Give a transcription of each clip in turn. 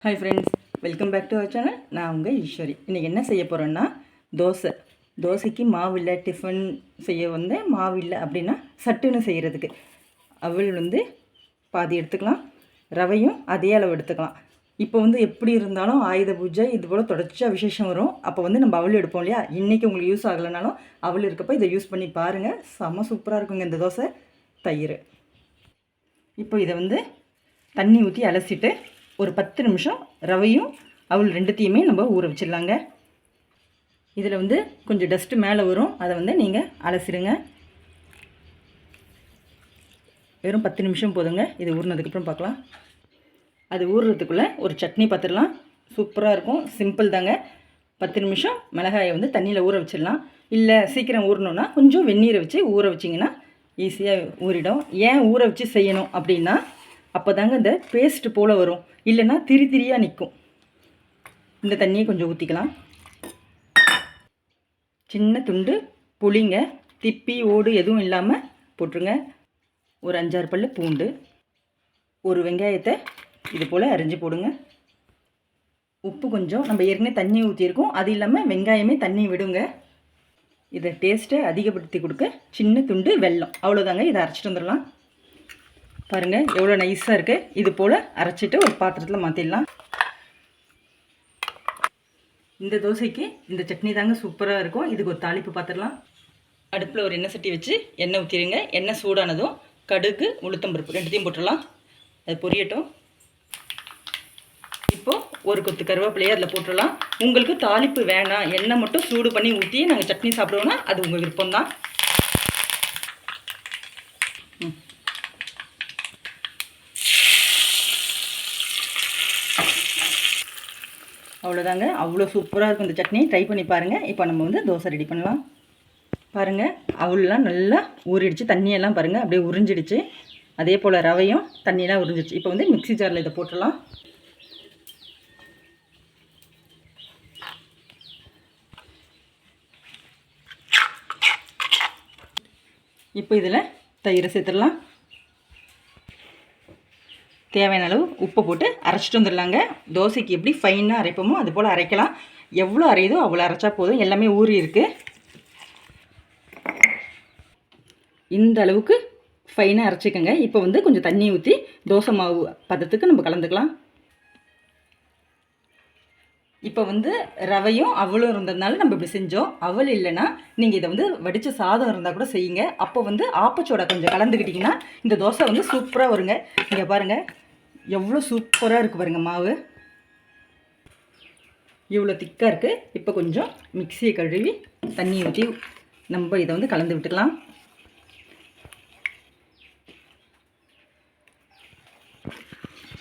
Hi friends, welcome back to our channel. நான் உங்கள் ஈஸ்வரி. இன்றைக்கி என்ன செய்ய போகிறேன்னா தோசைக்கு மாவு இல்லை, டிஃபன் செய்ய மாவு இல்லை அப்படின்னா சட்டுன்னு செய்கிறதுக்கு அவல் பாதி எடுத்துக்கலாம், ரவையும் அதே அளவு எடுத்துக்கலாம். இப்போ எப்படி இருந்தாலும் ஆயுத பூஜை இது போல் தொடர்ச்சியாக விசேஷம் வரும். அப்போ நம்ம அவல் எடுப்போம் இல்லையா? இன்றைக்கி உங்களுக்கு யூஸ் ஆகலைனாலும் அவல் இருக்கப்போ இதை யூஸ் பண்ணி பாருங்கள். செம்ம சூப்பராக இருக்குங்க இந்த தோசை. தயிர் இப்போ இதை தண்ணி ஊற்றி அலசிட்டு ஒரு 10 நிமிஷம் ரவையும் அவல் ரெண்டுத்தையுமே நம்ம ஊற வச்சிடலாங்க. இதில் கொஞ்சம் டஸ்ட்டு மேலே வரும், அதை நீங்கள் அலசிடுங்க. வெறும் 10 நிமிஷம் போதுங்க. இது ஊறினதுக்கப்புறம் பார்க்கலாம். அது ஊறுறதுக்குள்ளே ஒரு சட்னி பார்த்துடலாம். சூப்பராக இருக்கும், சிம்பிள் தாங்க. 10 நிமிஷம் மிளகாயை தண்ணியில் ஊற வச்சிடலாம். இல்லை சீக்கிரம் ஊறணுன்னா கொஞ்சம் வெந்நீரை வச்சு ஊற வச்சிங்கன்னா ஈஸியாக ஊறிடும். ஏன் ஊற வச்சு செய்யணும் அப்படின்னா அப்போ தாங்க இந்த பேஸ்ட்டு போல் வரும், இல்லைன்னா திரியாக நிற்கும். இந்த தண்ணியை கொஞ்சம் ஊற்றிக்கலாம். சின்ன துண்டு புளிங்க, திப்பி ஓடு எதுவும் இல்லாமல் போட்டுருங்க. ஒரு 5-6 பல்லு பூண்டு, ஒரு வெங்காயத்தை இது போல் அரிஞ்சு போடுங்க. உப்பு கொஞ்சம், நம்ம ஏற்கனவே தண்ணி ஊற்றிருக்கோம், அது இல்லாமல் வெங்காயமே தண்ணி விடுங்க. இதை டேஸ்ட்டை அதிகப்படுத்தி கொடுக்க சின்ன துண்டு வெல்லம், அவ்வளோதாங்க. இதை அரைச்சிட்டு வந்துடலாம். பாருங்கள் எவ்வளோ நைஸாக இருக்குது. இது போல் அரைச்சிட்டு ஒரு பாத்திரத்தில் மாற்றிடலாம். இந்த தோசைக்கு இந்த சட்னி தாங்க சூப்பராக இருக்கும். இதுக்கு ஒரு தாளிப்பு பார்த்துடலாம். அடுப்பில் ஒரு எண்ணெய் சட்டி வச்சு எண்ணெய் ஊற்றிடுங்க. எண்ணெய் சூடானதும் கடுகு, உளுத்தம்பருப்பு ரெண்டுத்தையும் போட்டுடலாம். அது பொரியட்டும். இப்போது ஒரு கொத்து கருவேப்பிலையை அதில் போட்டுடலாம். உங்களுக்கு தாளிப்பு வேணாம், எண்ணெய் மட்டும் சூடு பண்ணி ஊற்றி நாங்கள் சட்னி சாப்பிடுவோன்னா அது உங்கள் விருப்பம்தான். அவ்வளோதாங்க. அவ்வளோ சூப்பராக இருக்கும் இந்த சட்னி. ட்ரை பண்ணி பாருங்கள். இப்போ நம்ம தோசை ரெடி பண்ணலாம். பாருங்கள், அவல்லாம் நல்லா ஊறிடுச்சு. தண்ணியெல்லாம் பாருங்கள் அப்படியே உறிஞ்சிடுச்சு. அதே போல் ரவையும் தண்ணியெல்லாம் உறிஞ்சிடுச்சு. இப்போ மிக்ஸி ஜாரில் இதை போட்டுடலாம். இப்போ இதில் தயிரை சேர்த்துடலாம். தேவையான அளவு உப்பை போட்டு அரைச்சிட்டு வந்துடலாங்க. தோசைக்கு எப்படி ஃபைனாக அரைப்போமோ அது போல் அரைக்கலாம். எவ்வளோ அரையுதோ அவ்வளோ அரைச்சா போதும். எல்லாமே ஊறி இருக்குது. இந்த அளவுக்கு ஃபைனாக அரைச்சிக்கோங்க. இப்போ கொஞ்சம் தண்ணி ஊற்றி தோசை மாவு பதத்துக்கு நம்ம கலந்துக்கலாம். இப்போ ரவையும் அவலும் இருந்ததுனால நம்ம இப்படி செஞ்சோம். அவல் இல்லைன்னா நீங்கள் இதை வடித்த சாதம் இருந்தால் கூட செய்யுங்க. அப்போ ஆப்பச்சோட கொஞ்சம் கலந்துக்கிட்டிங்கன்னா இந்த தோசை சூப்பராக வருங்க. இங்கே பாருங்கள் எவ்வளோ சூப்பராக இருக்குது பாருங்கள். மாவு இவ்வளோ திக்காக இருக்குது. இப்போ கொஞ்சம் மிக்சியை கழுவி தண்ணி ஊற்றி நம்ம இதை கலந்து விட்டுக்கலாம்.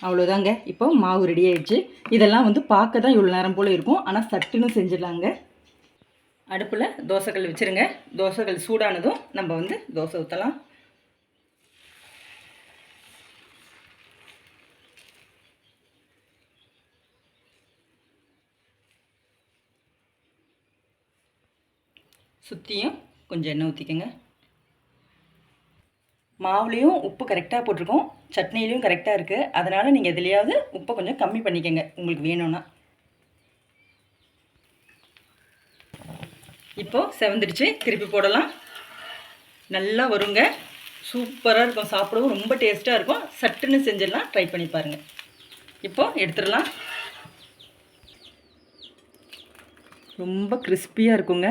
அவ்வளோதாங்க. இப்போ மாவு ரெடி ஆகிடுச்சு. இதெல்லாம் பார்க்க தான் இவ்வளோ நேரம் போல் இருக்கும், ஆனால் சட்டுன்னு செஞ்சிடலாங்க. அடுப்பில் தோசைக்கல் வச்சுருங்க. தோசைக்கல் சூடானதும் நம்ம தோசை ஊற்றலாம். சுற்றியும் கொஞ்சம் எண்ணெய் ஊற்றிக்கோங்க. மாவுலேயும் உப்பு கரெக்டாக போட்டிருக்கோம், சட்னிலையும் கரெக்டாக இருக்குது. அதனால் நீங்கள் எதுலையாவது உப்பை கொஞ்சம் கம்மி பண்ணிக்கோங்க உங்களுக்கு வேணும்னா. இப்போது செவந்துடுச்சு, திருப்பி போடலாம். நல்லா வருங்க, சூப்பராக இருக்கும். சாப்பிடவும் ரொம்ப டேஸ்ட்டாக இருக்கும். சட்டுன்னு செஞ்சிடலாம். ட்ரை பண்ணி பாருங்கள். இப்போது எடுத்துடலாம். ரொம்ப கிறிஸ்பியாக இருக்குங்க.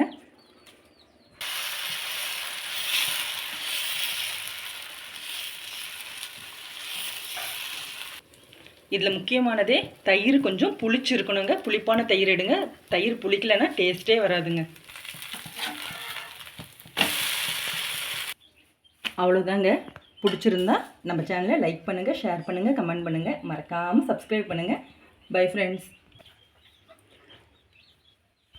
இதில் முக்கியமானதே தயிர் கொஞ்சம் புளிச்சு இருக்கணுங்க. புளிப்பான தயிர் எடுங்க. தயிர் புளிக்கலைன்னா டேஸ்ட்டே வராதுங்க. அவ்வளோதாங்க. பிடிச்சிருந்தா நம்ம சேனலை லைக் பண்ணுங்கள், ஷேர் பண்ணுங்கள், கமெண்ட் பண்ணுங்கள். மறக்காமல் சப்ஸ்கிரைப் பண்ணுங்கள். Bye friends.